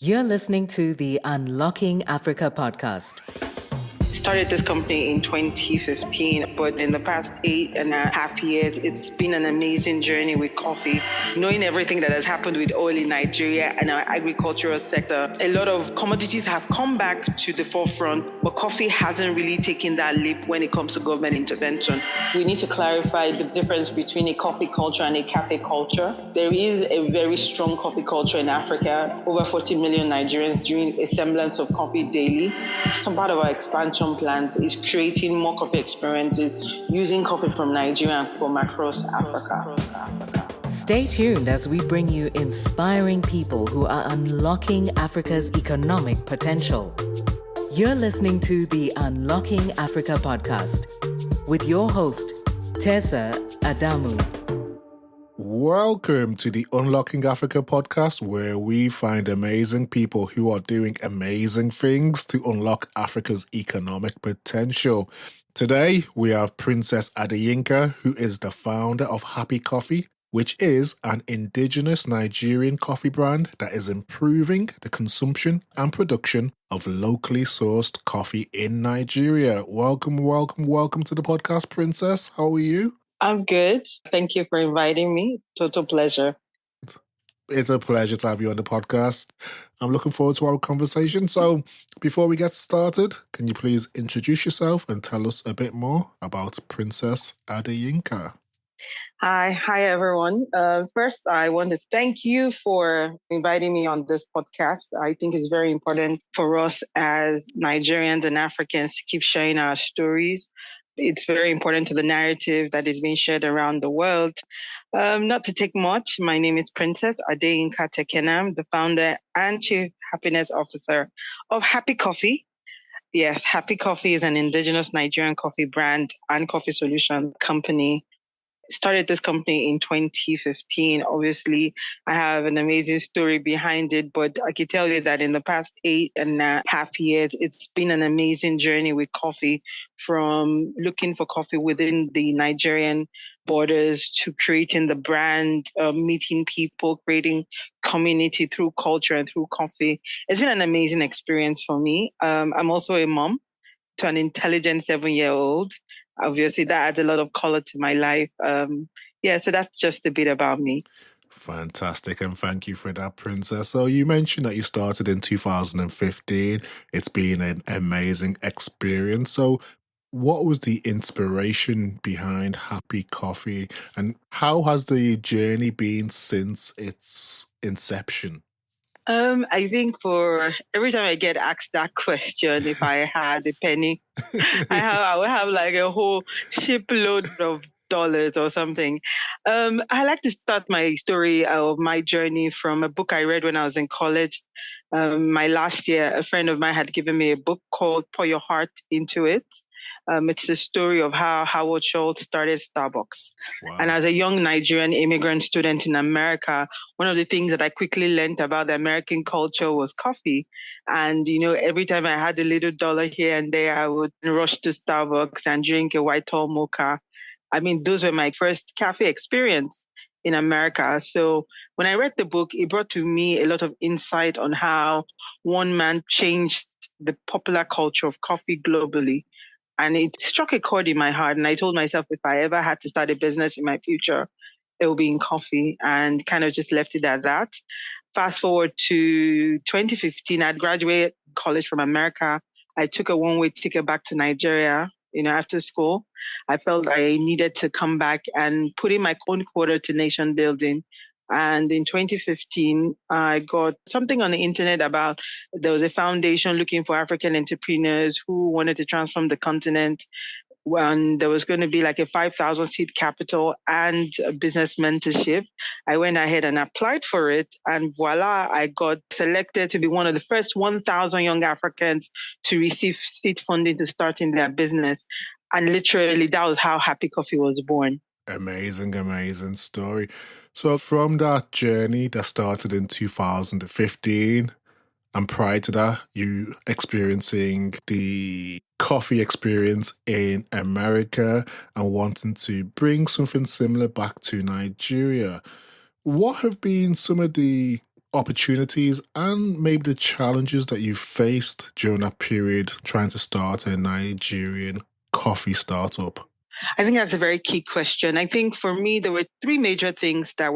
You're listening to the Unlocking Africa podcast. Started this company in 2015, but in the past 8.5 years, it's been an amazing journey with coffee. Knowing everything that has happened with oil in Nigeria and our agricultural sector, a lot of commodities have come back to the forefront, but coffee hasn't really taken that leap when it comes to government intervention. We need to clarify the difference between a coffee culture and a café culture. There is a very strong coffee culture in Africa. Over 40 million Nigerians drink a semblance of coffee daily. Some part of our expansion plans is creating more coffee experiences using coffee from Nigeria and from across Africa. Stay tuned as we bring you inspiring people who are unlocking Africa's economic potential. You're listening to the Unlocking Africa podcast with your host, Tessa Adamu. Welcome to the Unlocking Africa podcast, where we find amazing people who are doing amazing things to unlock Africa's economic potential. Today, we have Princess Adeyinka, who is the founder of Happy Coffee, which is an indigenous Nigerian coffee brand that is improving the consumption and production of locally sourced coffee in Nigeria. Welcome to the podcast, Princess. How are you? I'm good. Thank you for inviting me. Total pleasure. It's a pleasure to have you on the podcast. I'm looking forward to our conversation. So before we get started, can you please introduce yourself and tell us a bit more about Princess Adeyinka? Hi everyone. First, I want to thank you for inviting me on this podcast. I think it's very important for us as Nigerians and Africans to keep sharing our stories. It's very important to the narrative that is being shared around the world. Not to take much, my name is Princess Adeyinka Tekenah. I'm the founder and Chief Happiness Officer of Happy Coffee. Yes, Happy Coffee is an indigenous Nigerian coffee brand and coffee solution company. Started this company in 2015. Obviously, I have an amazing story behind it, but I can tell you that in the past 8.5 years, it's been an amazing journey with coffee, from looking for coffee within the Nigerian borders to creating the brand, meeting people, creating community through culture and through coffee. It's been an amazing experience for me. I'm also a mom to an intelligent 7-year-old. Obviously, that adds a lot of color to my life. So that's just a bit about me. Fantastic, and thank you for that, Princess. So you mentioned that you started in 2015. It's been an amazing experience. So what was the inspiration behind Happy Coffee, and how has the journey been since its inception? I think for every time I get asked that question, if I had a penny, I would have like a whole shipload of dollars or something. I like to start my story of my journey from a book I read when I was in college. My last year, a friend of mine had given me a book called Pour Your Heart Into It. It's the story of how Howard Schultz started Starbucks. Wow. And as a young Nigerian immigrant student in America, one of the things that I quickly learned about the American culture was coffee. And, every time I had a little dollar here and there, I would rush to Starbucks and drink a white tall mocha. I mean, those were my first cafe experience in America. So when I read the book, it brought to me a lot of insight on how one man changed the popular culture of coffee globally. And it struck a chord in my heart. And I told myself, if I ever had to start a business in my future, it will be in coffee, and kind of just left it at that. Fast forward to 2015, I'd graduated college from America. I took a one-way ticket back to Nigeria, after school. I felt I needed to come back and put in my own quarter to nation building. And in 2015, I got something on the internet about there was a foundation looking for African entrepreneurs who wanted to transform the continent. When there was going to be like a 5,000 seed capital and a business mentorship. I went ahead and applied for it. And voila, I got selected to be one of the first 1,000 young Africans to receive seed funding to start in their business. And literally, that was how Happy Coffee was born. Amazing story. So from that journey that started in 2015, and prior to that, you experiencing the coffee experience in America and wanting to bring something similar back to Nigeria. What have been some of the opportunities and maybe the challenges that you faced during that period trying to start a Nigerian coffee startup? I think that's a very key question. I think for me, there were three major things that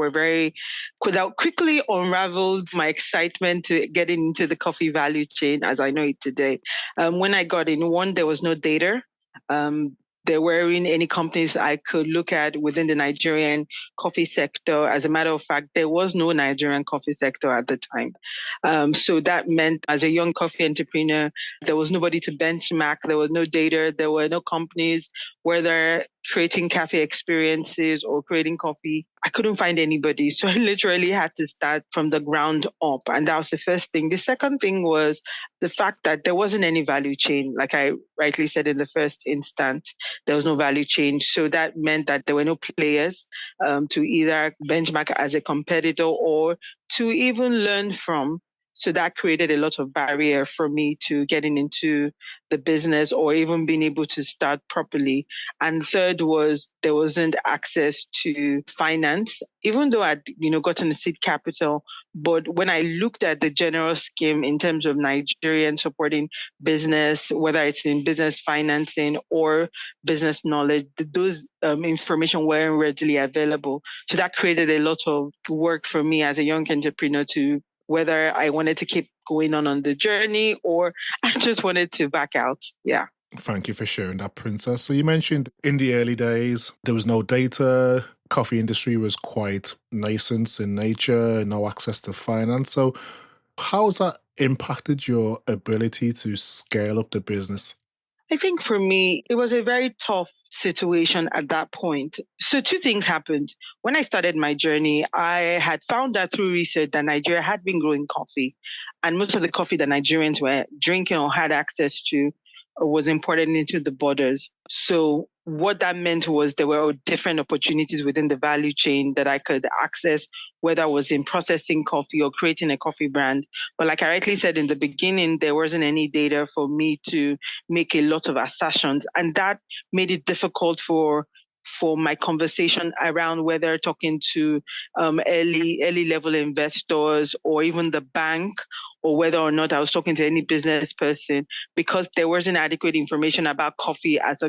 quickly unraveled my excitement to getting into the coffee value chain as I know it today. When I got in, one, there was no data. There weren't any companies I could look at within the Nigerian coffee sector. As a matter of fact, there was no Nigerian coffee sector at the time. So that meant as a young coffee entrepreneur, there was nobody to benchmark. There was no data. There were no companies, whether creating cafe experiences or creating coffee. I couldn't find anybody. So I literally had to start from the ground up. And that was the first thing. The second thing was the fact that there wasn't any value chain. Like I rightly said in the first instance, there was no value chain. So that meant that there were no players to either benchmark as a competitor or to even learn from. So that created a lot of barrier for me to getting into the business or even being able to start properly. And third was there wasn't access to finance, even though I'd, gotten a seed capital. But when I looked at the general scheme in terms of Nigerian supporting business, whether it's in business financing or business knowledge, those information weren't readily available. So that created a lot of work for me as a young entrepreneur to whether I wanted to keep going on the journey or I just wanted to back out. Yeah. Thank you for sharing that, Princess. So you mentioned in the early days, there was no data, coffee industry was quite nascent in nature, no access to finance. So how has that impacted your ability to scale up the business? I think for me, it was a very tough situation at that point. So two things happened. When I started my journey, I had found out through research that Nigeria had been growing coffee. And most of the coffee that Nigerians were drinking or had access to was imported into the borders. So what that meant was there were different opportunities within the value chain that I could access, whether I was in processing coffee or creating a coffee brand. But like I rightly said in the beginning, there wasn't any data for me to make a lot of assertions. And that made it difficult for my conversation around whether talking to early level investors or even the bank, or whether or not I was talking to any business person, because there wasn't adequate information about coffee as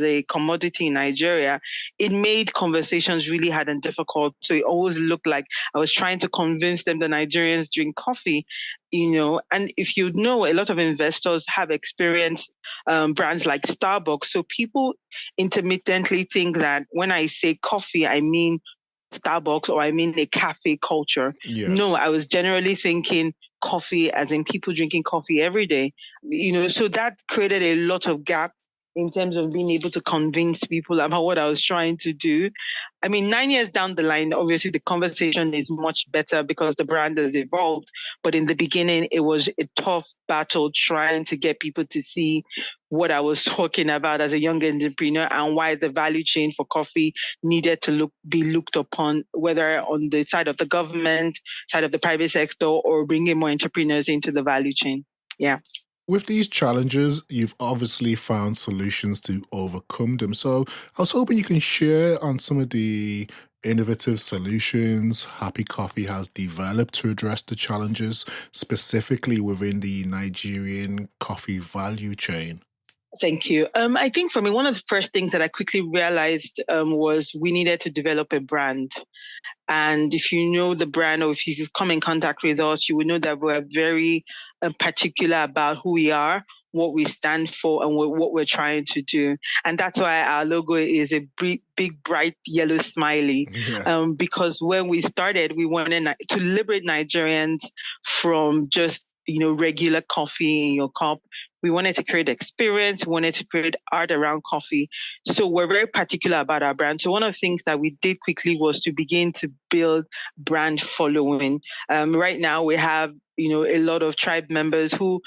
a commodity in Nigeria. It made conversations really hard and difficult. So it always looked like I was trying to convince them that Nigerians drink coffee, and if you know, a lot of investors have experienced brands like Starbucks. So people intermittently think that when I say coffee, I mean Starbucks or I mean a cafe culture. Yes. No, I was generally thinking coffee as in people drinking coffee every day. So that created a lot of gap in terms of being able to convince people about what I was trying to do. I mean, 9 years down the line, obviously the conversation is much better because the brand has evolved. But in the beginning, it was a tough battle trying to get people to see what I was talking about as a young entrepreneur and why the value chain for coffee needed to be looked upon, whether on the side of the government, side of the private sector, or bringing more entrepreneurs into the value chain. Yeah. With these challenges, you've obviously found solutions to overcome them. So I was hoping you can share on some of the innovative solutions Happy Coffee has developed to address the challenges, specifically within the Nigerian coffee value chain. Thank you. I think for me, one of the first things that I quickly realized was we needed to develop a brand. And if you know the brand or if you've come in contact with us, you will know that we're very particular about who we are, what we stand for, and what we're trying to do. And that's why our logo is a big, bright yellow smiley. Yes. Because when we started, we wanted to liberate Nigerians from just regular coffee in your cup. We wanted to create experience. We wanted to create art around coffee. So we're very particular about our brand. So one of the things that we did quickly was to begin to build brand following. Right now we have, a lot of tribe members who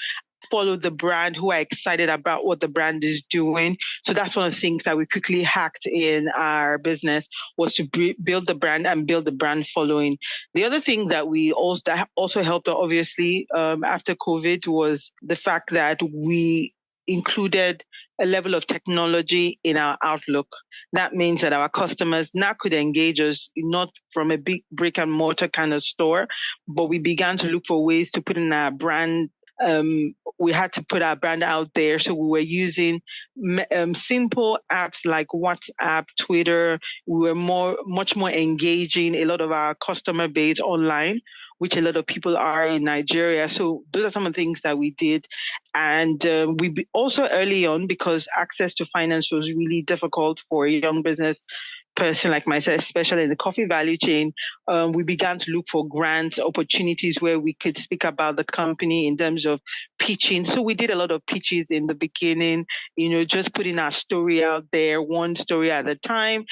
follow the brand, who are excited about what the brand is doing. So that's one of the things that we quickly hacked in our business was to build the brand and build the brand following. The other thing that also helped, obviously, after COVID was the fact that we included a level of technology in our outlook. That means that our customers now could engage us not from a big brick and mortar kind of store, but we began to look for ways to put in our brand. We had to put our brand out there. So we were using simple apps like WhatsApp, Twitter. We were much more engaging a lot of our customer base online, which a lot of people are in Nigeria. So those are some of the things that we did. And also early on, because access to finance was really difficult for a young business person like myself, especially in the coffee value chain, we began to look for grant opportunities where we could speak about the company in terms of pitching. So we did a lot of pitches in the beginning, just putting our story out there, one story at a time,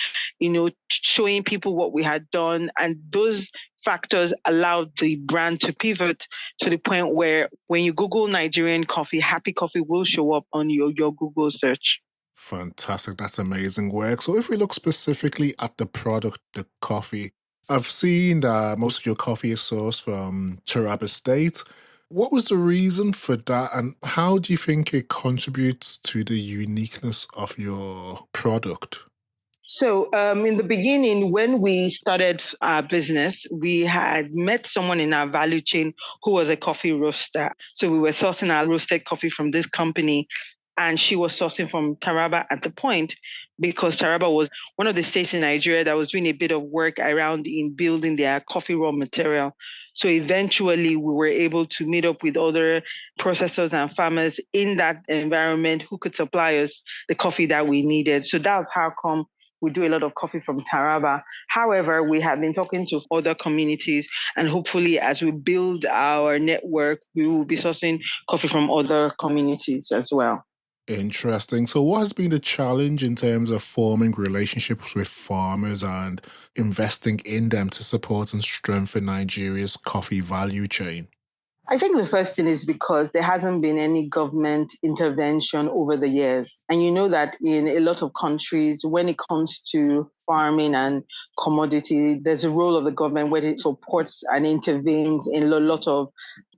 showing people what we had done. And those factors allowed the brand to pivot to the point where when you Google Nigerian coffee, Happy Coffee will show up on your Google search. Fantastic. That's amazing work. So if we look specifically at the product, the coffee, I've seen that most of your coffee is sourced from Taraba State. What was the reason for that, and how do you think it contributes to the uniqueness of your product? So in the beginning, when we started our business, we had met someone in our value chain who was a coffee roaster. So we were sourcing our roasted coffee from this company, and she was sourcing from Taraba at the point, because Taraba was one of the states in Nigeria that was doing a bit of work around in building their coffee raw material. So eventually we were able to meet up with other processors and farmers in that environment who could supply us the coffee that we needed. So that's how come we do a lot of coffee from Taraba. However, we have been talking to other communities, and hopefully as we build our network, we will be sourcing coffee from other communities as well. Interesting. So what has been the challenge in terms of forming relationships with farmers and investing in them to support and strengthen Nigeria's coffee value chain? I think the first thing is because there hasn't been any government intervention over the years. And you know that in a lot of countries, when it comes to farming and commodity, there's a role of the government where it supports and intervenes in a lot of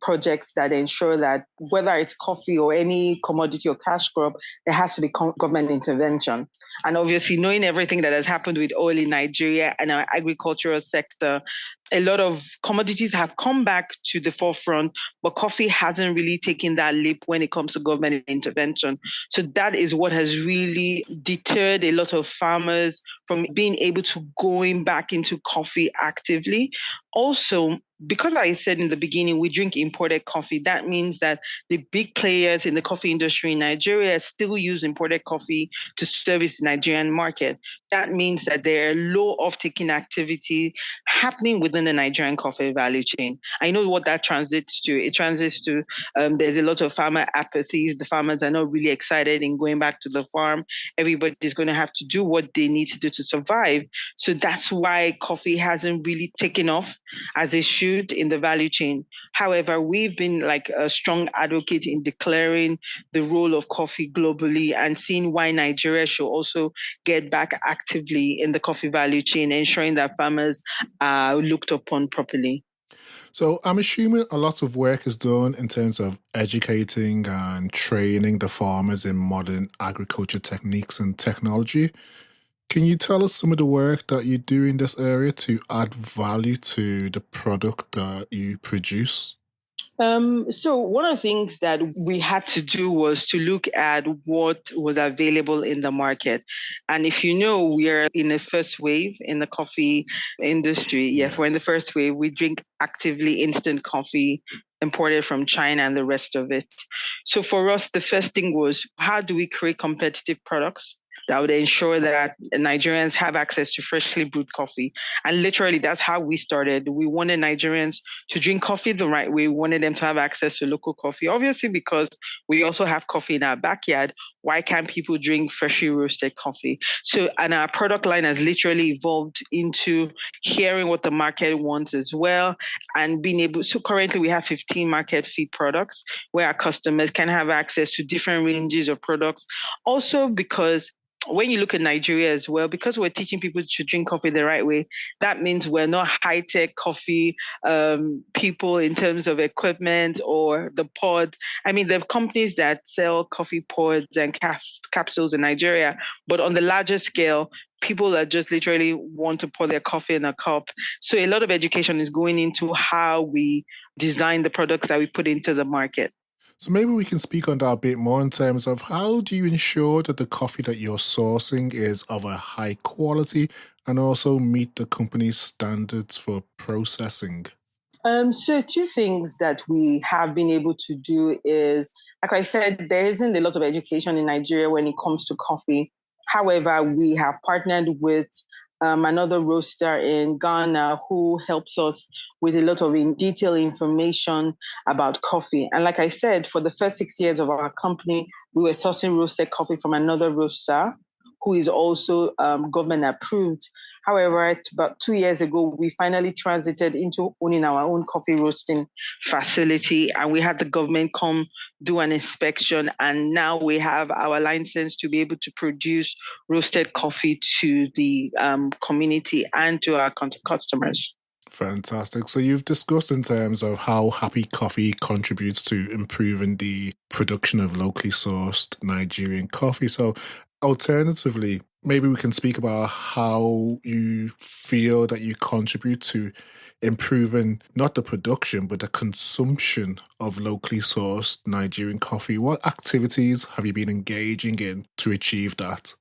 projects that ensure that whether it's coffee or any commodity or cash crop, there has to be government intervention. And obviously, knowing everything that has happened with oil in Nigeria and our agricultural sector, a lot of commodities have come back to the forefront, but coffee hasn't really taken that leap when it comes to government intervention. So that is what has really deterred a lot of farmers from being able to going back into coffee actively. Also, because I said in the beginning, we drink imported coffee, that means that the big players in the coffee industry in Nigeria still use imported coffee to service the Nigerian market. That means that there are low off-taking activity happening within the Nigerian coffee value chain. I know what that translates to. It translates to there's a lot of farmer apathy. The farmers are not really excited in going back to the farm. Everybody's going to have to do what they need to do to survive. So that's why coffee hasn't really taken off as it should in the value chain. However, we've been like a strong advocate in declaring the role of coffee globally and seeing why Nigeria should also get back actively in the coffee value chain, ensuring that farmers are looked upon properly. So I'm assuming a lot of work is done in terms of educating and training the farmers in modern agriculture techniques and technology. Can you tell us some of the work that you do in this area to add value to the product that you produce? So one of the things that we had to do was to look at what was available in the market. And if you know, we are in the first wave in the coffee industry. Yes, we're in the first wave. We drink actively instant coffee imported from China and the rest of it. So for us, the first thing was, how do we create competitive products that would ensure that Nigerians have access to freshly brewed coffee? And literally, that's how we started. We wanted Nigerians to drink coffee the right way. We wanted them to have access to local coffee. Obviously, because we also have coffee in our backyard, why can't people drink freshly roasted coffee? So, and our product line has literally evolved into hearing what the market wants as well, and being able. So currently, we have 15 market feed products where our customers can have access to different ranges of products. Also, because when you look at Nigeria as well, because we're teaching people to drink coffee the right way, that means we're not high-tech coffee people in terms of equipment or the pods. I mean, there are companies that sell coffee pods and capsules in Nigeria, but on the larger scale, people that just literally want to pour their coffee in a cup. So a lot of education is going into how we design the products that we put into the market. So maybe we can speak on that a bit more in terms of how do you ensure that the coffee that you're sourcing is of a high quality and also meet the company's standards for processing? So two things that we have been able to do is, like I said, there isn't a lot of education in Nigeria when it comes to coffee. However, we have partnered with another roaster in Ghana who helps us with a lot of detailed information about coffee. And like I said, for the first 6 years of our company, we were sourcing roasted coffee from another roaster who is also government approved. However, about 2 years ago, we finally transited into owning our own coffee roasting facility, and we had the government come do an inspection, and now we have our license to be able to produce roasted coffee to the community and to our customers. Fantastic. So you've discussed in terms of how Happy Coffee contributes to improving the production of locally sourced Nigerian coffee. So alternatively, maybe we can speak about how you feel that you contribute to improving not the production, but the consumption of locally sourced Nigerian coffee. What activities have you been engaging in to achieve that?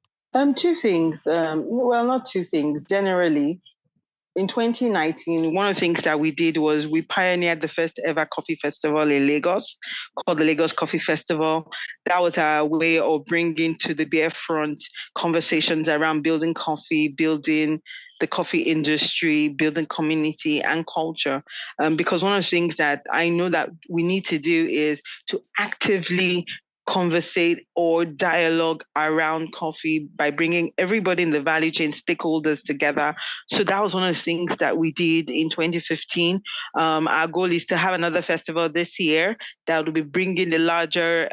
Two things. Well, not two things. Generally, in 2019, one of the things that we did was we pioneered the first ever coffee festival in Lagos called the Lagos Coffee Festival. That was our way of bringing to the beer front conversations around building coffee, building the coffee industry, building community and culture. Because one of the things that I know that we need to do is to actively conversate or dialogue around coffee by bringing everybody in the value chain stakeholders together. So that was one of the things that we did in 2015. Our goal is to have another festival this year that will be bringing the larger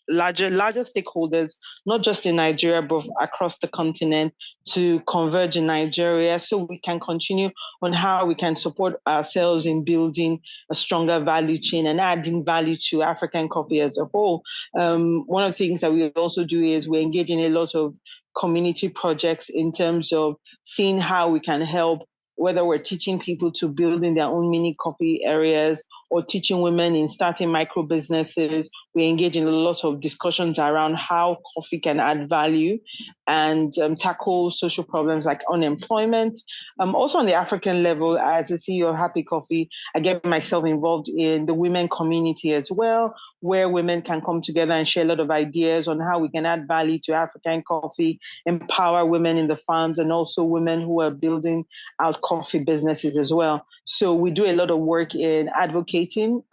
stakeholders, not just in Nigeria, but across the continent to converge in Nigeria so we can continue on how we can support ourselves in building a stronger value chain and adding value to African coffee as a whole. One of the things that we also do is we engage in a lot of community projects in terms of seeing how we can help, whether we're teaching people to build in their own mini coffee areas or teaching women in starting micro businesses. We engage in a lot of discussions around how coffee can add value and tackle social problems like unemployment. Also on the African level, as the CEO of Happy Coffee, I get myself involved in the women community as well, where women can come together and share a lot of ideas on how we can add value to African coffee, empower women in the farms, and also women who are building out coffee businesses as well. So we do a lot of work in advocating.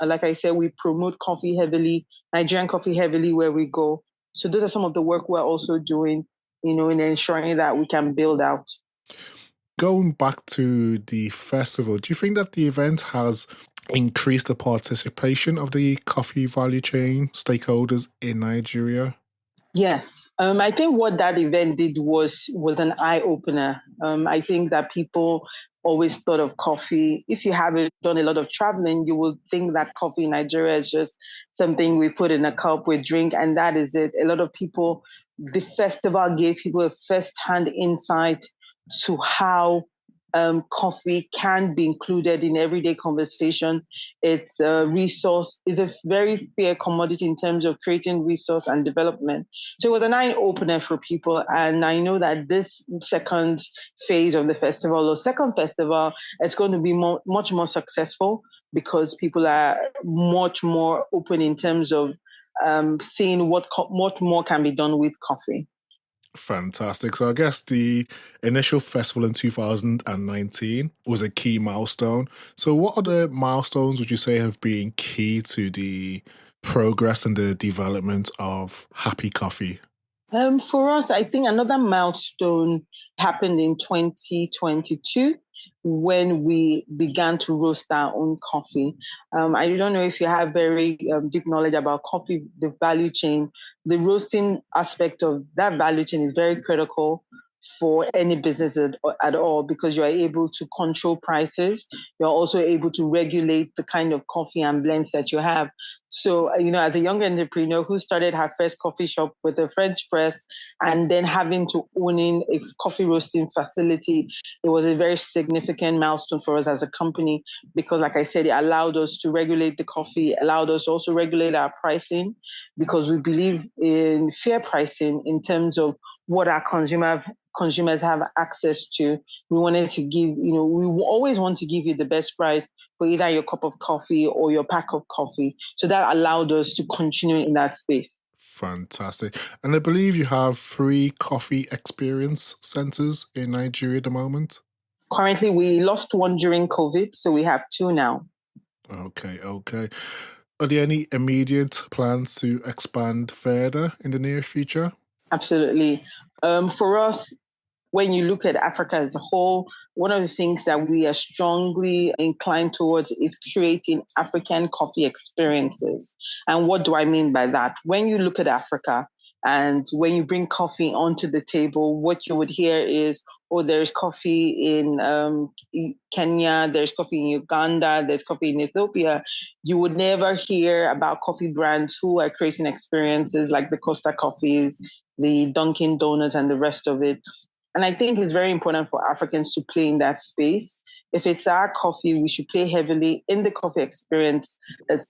Like I said, we promote coffee heavily, Nigerian coffee heavily where we go. So those are some of the work we're also doing, in ensuring that we can build out. Going back to the festival, do you think that the event has increased the participation of the coffee value chain stakeholders in Nigeria? Yes. I think what that event did was an eye-opener. I think that people always thought of coffee. If you haven't done a lot of traveling, you will think that coffee in Nigeria is just something we put in a cup, we drink, and that is it. A lot of people, the festival gave people a first-hand insight to how coffee can be included in everyday conversation. It's a resource, it's a very fair commodity in terms of creating resource and development. So it was an eye opener for people. And I know that this second phase of the festival or second festival, it's going to be much more successful because people are much more open in terms of seeing what more can be done with coffee. Fantastic. So I guess the initial festival in 2019 was a key milestone. So what other milestones would you say have been key to the progress and the development of Happy Coffee? For us, I think another milestone happened in 2022. when we began to roast our own coffee. I don't know if you have very deep knowledge about coffee, the value chain. The roasting aspect of that value chain is very critical for any business at all, because you are able to control prices. You're also able to regulate the kind of coffee and blends that you have. So, as a young entrepreneur who started her first coffee shop with a French press and then having to owning a coffee roasting facility, it was a very significant milestone for us as a company, because, like I said, it allowed us to regulate the coffee, allowed us to also regulate our pricing, because we believe in fair pricing in terms of what our consumers have access to. We wanted to give, we always want to give you the best price for either your cup of coffee or your pack of coffee. So that allowed us to continue in that space. Fantastic. And I believe you have 3 coffee experience centers in Nigeria at the moment. Currently, we lost one during COVID, so we have 2 now. Okay. Are there any immediate plans to expand further in the near future? Absolutely. For us, when you look at Africa as a whole, one of the things that we are strongly inclined towards is creating African coffee experiences. And what do I mean by that? When you look at Africa and when you bring coffee onto the table, what you would hear is, oh, there's coffee in Kenya, there's coffee in Uganda, there's coffee in Ethiopia. You would never hear about coffee brands who are creating experiences like the Costa Coffees, the Dunkin' Donuts, and the rest of it. And I think it's very important for Africans to play in that space. If it's our coffee, we should play heavily in the coffee experience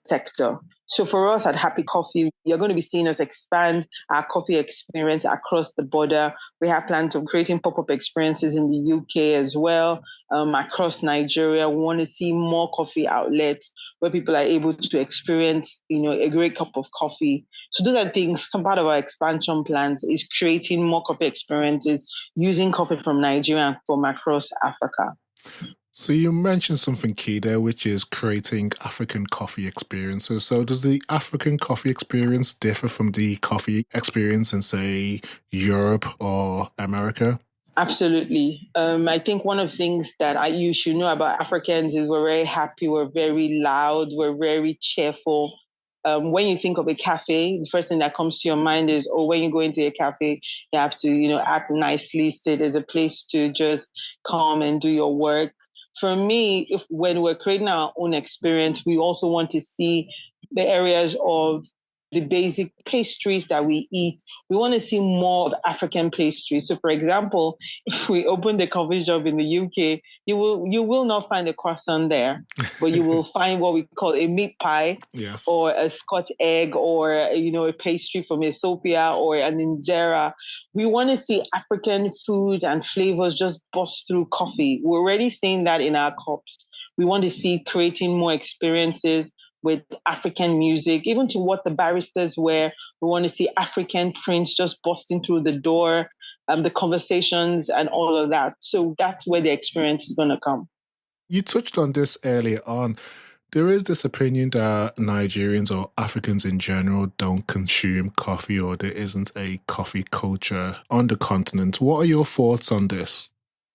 sector. So for us at Happy Coffee, you're going to be seeing us expand our coffee experience across the border. We have plans of creating pop-up experiences in the UK as well, across Nigeria. We want to see more coffee outlets where people are able to experience, a great cup of coffee. So those are things, some part of our expansion plans is creating more coffee experiences using coffee from Nigeria and from across Africa. So you mentioned something key there, which is creating African coffee experiences. So does the African coffee experience differ from the coffee experience in, say, Europe or America? Absolutely. I think one of the things that you should know about Africans is we're very happy, we're very loud, we're very cheerful. When you think of a cafe, the first thing that comes to your mind is, when you go into a cafe, you have to, act nicely, sit as a place to just come and do your work. For me, when we're creating our own experience, we also want to see the areas of the basic pastries that we eat. We want to see more of African pastries. So, for example, if we open the coffee shop in the UK, you will not find a croissant there, but you will find what we call a meat pie, yes, or a Scotch egg, or a pastry from Ethiopia, or an injera. We want to see African food and flavors just bust through coffee. We're already seeing that in our cups. We want to see creating more experiences with African music, even to what the baristas wear. We want to see African prints just busting through the door, the conversations and all of that. So that's where the experience is going to come. You touched on this earlier on. There is this opinion that Nigerians or Africans in general don't consume coffee, or there isn't a coffee culture on the continent. What are your thoughts on this?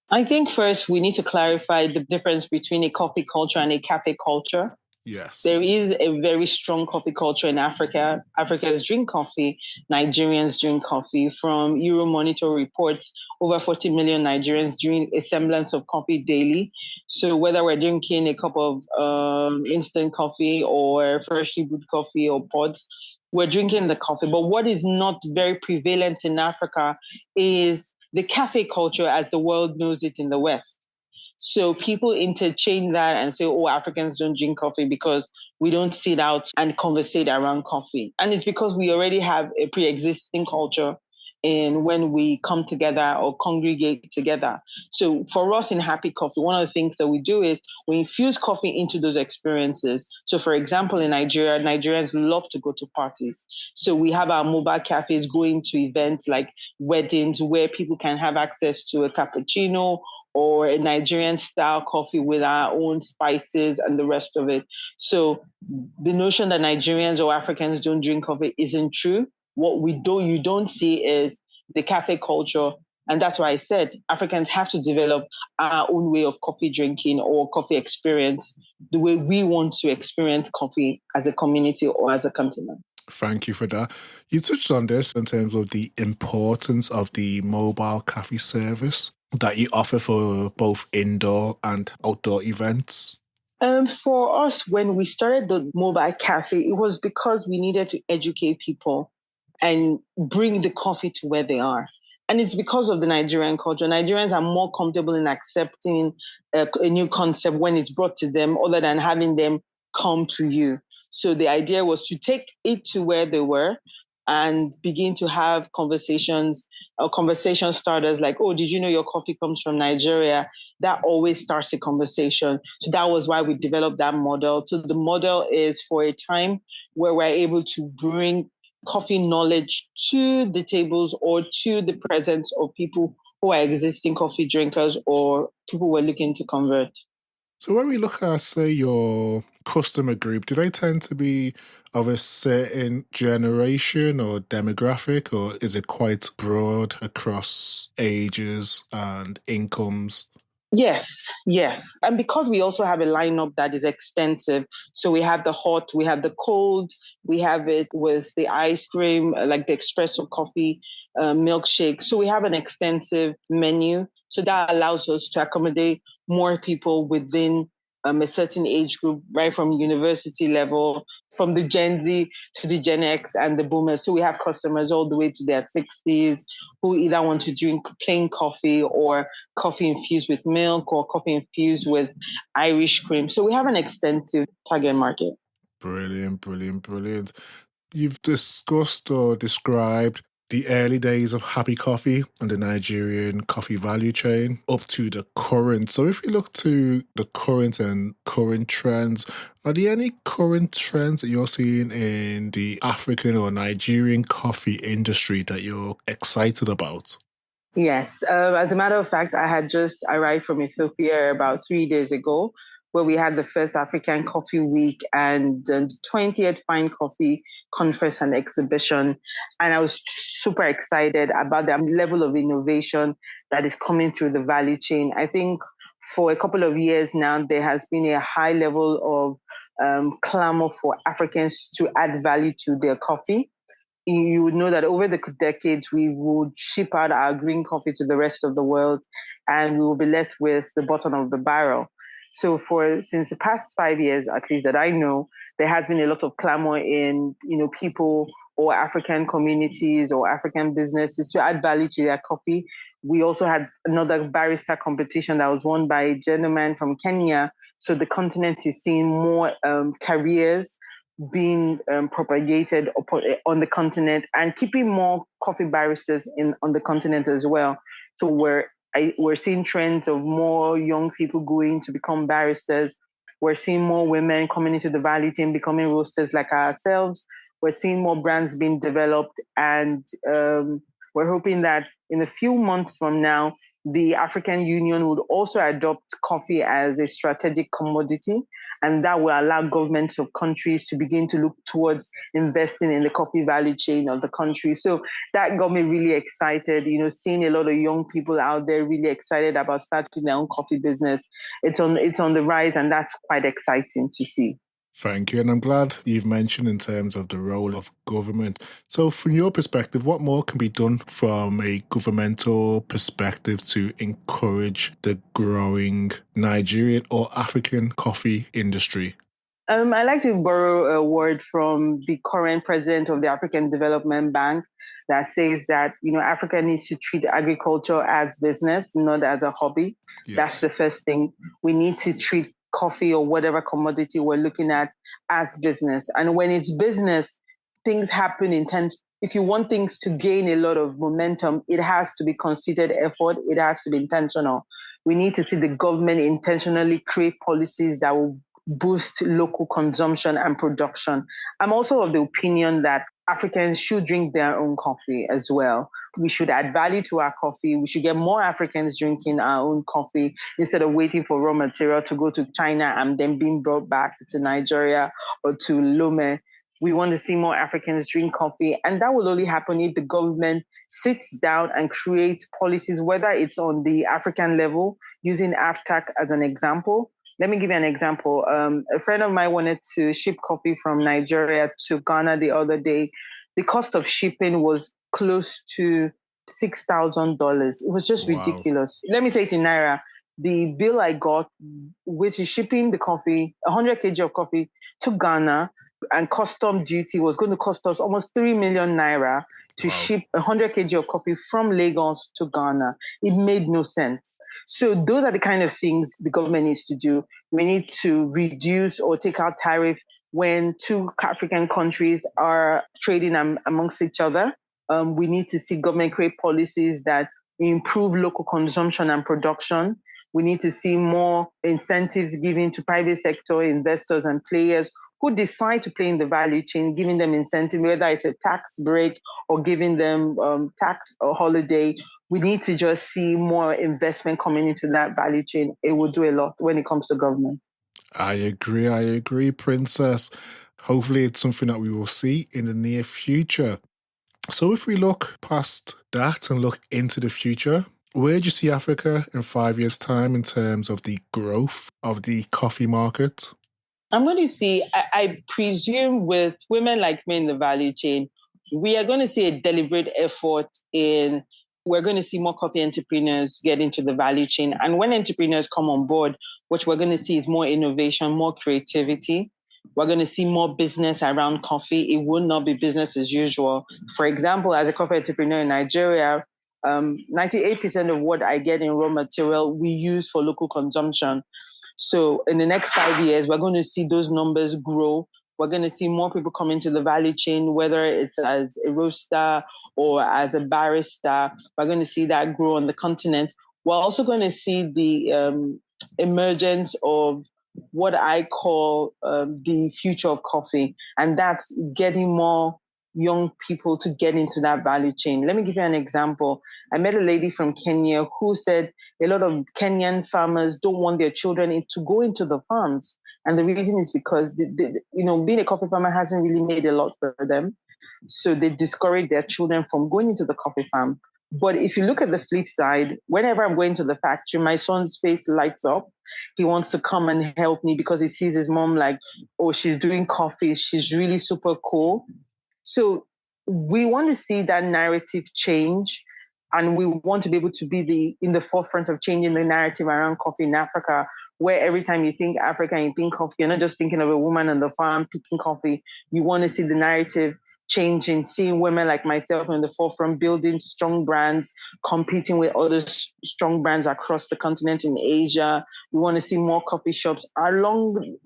I think first we need to clarify the difference between a coffee culture and a cafe culture. Yes. There is a very strong coffee culture in Africa. Africans drink coffee. Nigerians drink coffee. From Euromonitor reports, over 40 million Nigerians drink a semblance of coffee daily. So whether we're drinking a cup of instant coffee or freshly brewed coffee or pods, we're drinking the coffee. But what is not very prevalent in Africa is the cafe culture as the world knows it in the West. So people interchange that and say, Africans don't drink coffee because we don't sit out and conversate around coffee. And it's because we already have a pre-existing culture in when we come together or congregate together. So for us in Happy Coffee, one of the things that we do is we infuse coffee into those experiences. So for example, in Nigeria, Nigerians love to go to parties. So we have our mobile cafes going to events like weddings where people can have access to a cappuccino or a Nigerian style coffee with our own spices and the rest of it. So the notion that Nigerians or Africans don't drink coffee isn't true. What you don't see is the cafe culture And that's why I said Africans have to develop our own way of coffee drinking or coffee experience, the way we want to experience coffee as a community or as a continent. Thank you for that. You touched on this in terms of the importance of the mobile cafe service that you offer for both indoor and outdoor events. For us, when we started the mobile cafe, it was because we needed to educate people and bring the coffee to where they are. And it's because of the Nigerian culture. Nigerians are more comfortable in accepting a new concept when it's brought to them, other than having them come to you. So the idea was to take it to where they were and begin to have conversations, conversation starters like, oh, did you know your coffee comes from Nigeria? That always starts a conversation. So that was why we developed that model. So the model is for a time where we're able to bring coffee knowledge to the tables or to the presence of people who are existing coffee drinkers or people who are looking to convert. So when we look at, say, your customer group, do they tend to be of a certain generation or demographic, or is it quite broad across ages and incomes? Yes. And because we also have a lineup that is extensive, so we have the hot, we have the cold, we have it with the ice cream, like the espresso coffee, milkshake. So we have an extensive menu. So that allows us to accommodate more people within a certain age group, right from university level, from the Gen Z to the Gen X and the boomers. So we have customers all the way to their 60s who either want to drink plain coffee or coffee infused with milk or coffee infused with Irish cream. So we have an extensive target market. Brilliant. You've discussed or described the early days of Happy Coffee and the Nigerian coffee value chain up to the current. So if you look to the current trends, are there any current trends that you're seeing in the African or Nigerian coffee industry that you're excited about? Yes. As a matter of fact, I had just arrived from Ethiopia about 3 days ago, where we had the first African Coffee Week and the 20th Fine Coffee Conference and Exhibition. And I was super excited about the level of innovation that is coming through the value chain. I think for a couple of years now, there has been a high level of clamor for Africans to add value to their coffee. You would know that over the decades, we would ship out our green coffee to the rest of the world, and we will be left with the bottom of the barrel. So since the past 5 years, at least that I know, there has been a lot of clamor in, people or African communities or African businesses to add value to their coffee. We also had another barista competition that was won by a gentleman from Kenya. So the continent is seeing more careers being propagated on the continent and keeping more coffee baristas on the continent as well. So we're seeing trends of more young people going to become baristas. We're seeing more women coming into the value chain, becoming roasters like ourselves. We're seeing more brands being developed, and we're hoping that in a few months from now, the African Union would also adopt coffee as a strategic commodity, and that will allow governments of countries to begin to look towards investing in the coffee value chain of the country. So that got me really excited, seeing a lot of young people out there really excited about starting their own coffee business. It's on the rise, and that's quite exciting to see. Thank you. And I'm glad you've mentioned in terms of the role of government. So from your perspective, what more can be done from a governmental perspective to encourage the growing Nigerian or African coffee industry? I like to borrow a word from the current president of the African Development Bank that says that, Africa needs to treat agriculture as business, not as a hobby. Yes. That's the first thing. We need to treat coffee or whatever commodity we're looking at as business. And when it's business, things happen if you want things to gain a lot of momentum, it has to be considered effort. It has to be intentional. We need to see the government intentionally create policies that will boost local consumption and production. I'm also of the opinion that Africans should drink their own coffee as well. We should add value to our coffee. We should get more Africans drinking our own coffee instead of waiting for raw material to go to China and then being brought back to Nigeria or to Lome. We want to see more Africans drink coffee. And that will only happen if the government sits down and creates policies, whether it's on the African level, using AFTAC as an example. Let me give you an example. A friend of mine wanted to ship coffee from Nigeria to Ghana the other day. The cost of shipping was close to $6,000. It was just ridiculous. Let me say it in Naira. The bill I got, which is shipping the coffee, 100 kg of coffee to Ghana, and custom duty was going to cost us almost 3 million naira to ship 100 kg of coffee from Lagos to Ghana. It made no sense. So those are the kind of things the government needs to do. We need to reduce or take out tariff when two African countries are trading amongst each other. We need to see government create policies that improve local consumption and production. We need to see more incentives given to private sector investors and players who decide to play in the value chain, giving them incentive, whether it's a tax break or giving them tax or holiday. We need to just see more investment coming into that value chain. It will do a lot when it comes to government. I agree, Princess. Hopefully it's something that we will see in the near future. So if we look past that and look into the future, where do you see Africa in 5 years' time in terms of the growth of the coffee market? I'm going to see, I presume with women like me in the value chain, we are going to see a deliberate effort we're going to see more coffee entrepreneurs get into the value chain. And when entrepreneurs come on board, what we're going to see is more innovation, more creativity. We're going to see more business around coffee. It will not be business as usual. For example, as a coffee entrepreneur in Nigeria, 98% of what I get in raw material we use for local consumption. So in the next 5 years, we're going to see those numbers grow. We're going to see more people come into the value chain, whether it's as a roaster or as a barista. We're going to see that grow on the continent. We're also going to see the emergence of what I call the future of coffee. And that's getting more young people to get into that value chain. Let me give you an example. I met a lady from Kenya who said a lot of Kenyan farmers don't want their children to go into the farms. And the reason is because, being a coffee farmer hasn't really made a lot for them. So they discourage their children from going into the coffee farm. But if you look at the flip side, whenever I'm going to the factory, my son's face lights up. He wants to come and help me because he sees his mom like, oh, she's doing coffee. She's really super cool. So we want to see that narrative change, and we want to be able to be in the forefront of changing the narrative around coffee in Africa, where every time you think Africa and you think coffee, you're not just thinking of a woman on the farm picking coffee. You want to see the narrative changing, seeing women like myself in the forefront, building strong brands, competing with other strong brands across the continent in Asia. We want to see more coffee shops along,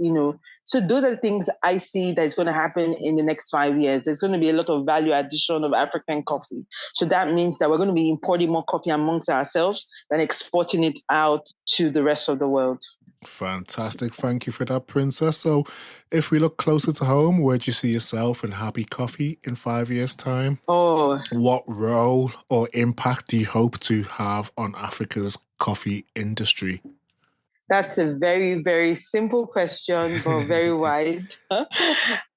So those are the things I see that's going to happen in the next 5 years. There's going to be a lot of value addition of African coffee. So that means that we're going to be importing more coffee amongst ourselves than exporting it out to the rest of the world. Fantastic. Thank you for that, Princess. So if we look closer to home, where do you see yourself and Happy Coffee in 5 years' time? Oh, what role or impact do you hope to have on Africa's coffee industry? That's a very, very simple question, but very wide.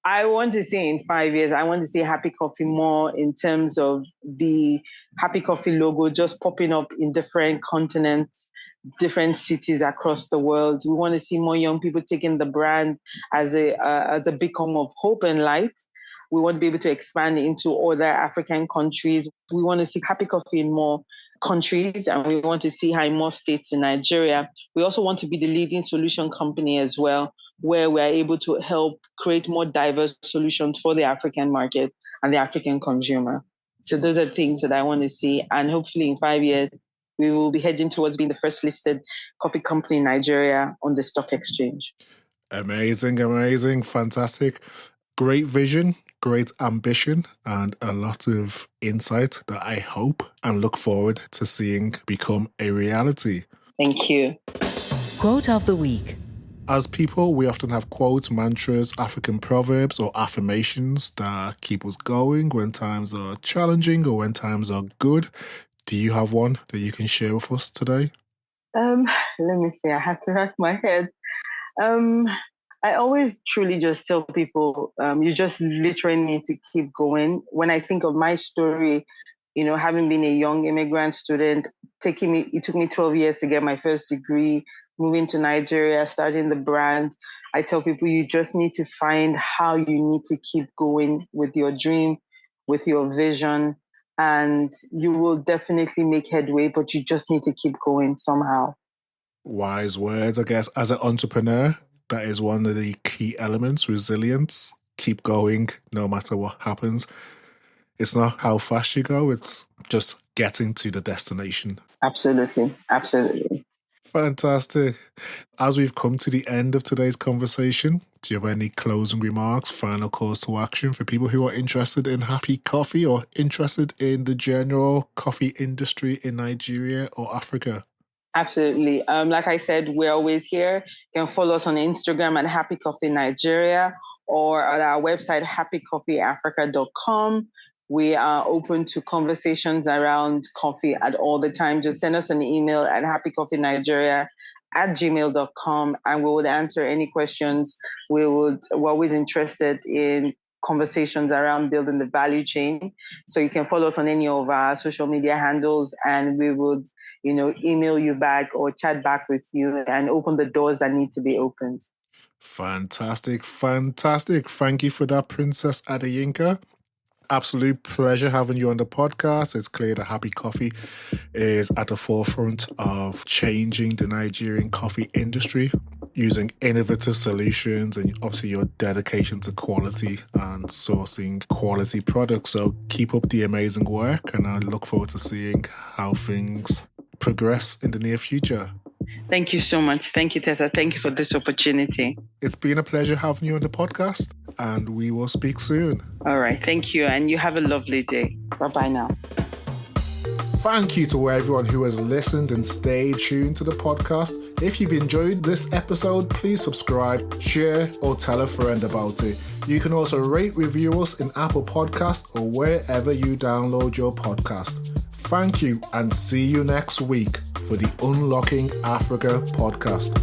I want to see in 5 years, I want to see Happy Coffee more in terms of the Happy Coffee logo just popping up in different continents, different cities across the world. We want to see more young people taking the brand as a beacon of hope and light. We want to be able to expand into other African countries. We want to see Happy Coffee in more countries, and we want to see her in more states in Nigeria. We also want to be the leading solution company as well, where we are able to help create more diverse solutions for the African market and the African consumer. So those are things that I want to see. And hopefully in 5 years, we will be heading towards being the first listed coffee company in Nigeria on the stock exchange. Amazing, fantastic. Great vision, great ambition, and a lot of insight that I hope and look forward to seeing become a reality. Thank you. Quote of the week. As people, we often have quotes, mantras, African proverbs, or affirmations that keep us going when times are challenging or when times are good. Do you have one that you can share with us today? Let me see. I have to rack my head. I always truly just tell people, you just literally need to keep going. When I think of my story, having been a young immigrant student, it took me 12 years to get my first degree, moving to Nigeria, starting the brand. I tell people you just need to find how you need to keep going with your dream, with your vision, and you will definitely make headway, but you just need to keep going somehow. Wise words, I guess. As an entrepreneur, that is one of the key elements, resilience. Keep going no matter what happens. It's not how fast you go, it's just getting to the destination. Absolutely. Absolutely. Fantastic. As we've come to the end of today's conversation, do you have any closing remarks, final calls to action for people who are interested in Happy Coffee or interested in the general coffee industry in Nigeria or Africa? Absolutely. Like I said, we're always here. You can follow us on Instagram at Happy Coffee Nigeria or at our website, happycoffeeafrica.com. We are open to conversations around coffee at all the time. Just send us an email at happycoffeenigeria@gmail.com and we would answer any questions. We're always interested in conversations around building the value chain. So you can follow us on any of our social media handles and we would, email you back or chat back with you and open the doors that need to be opened. Fantastic. Thank you for that, Princess Adeyinka. Absolute pleasure having you on the podcast. It's clear that Happy Coffee is at the forefront of changing the Nigerian coffee industry using innovative solutions and obviously your dedication to quality and sourcing quality products. So keep up the amazing work and I look forward to seeing how things progress in the near future. Thank you so much. Thank you, Tessa. Thank you for this opportunity. It's been a pleasure having you on the podcast and we will speak soon. All right. Thank you. And you have a lovely day. Bye-bye now. Thank you to everyone who has listened and stayed tuned to the podcast. If you've enjoyed this episode, please subscribe, share, or tell a friend about it. You can also rate, review us in Apple Podcasts or wherever you download your podcast. Thank you and see you next week for the Unlocking Africa podcast.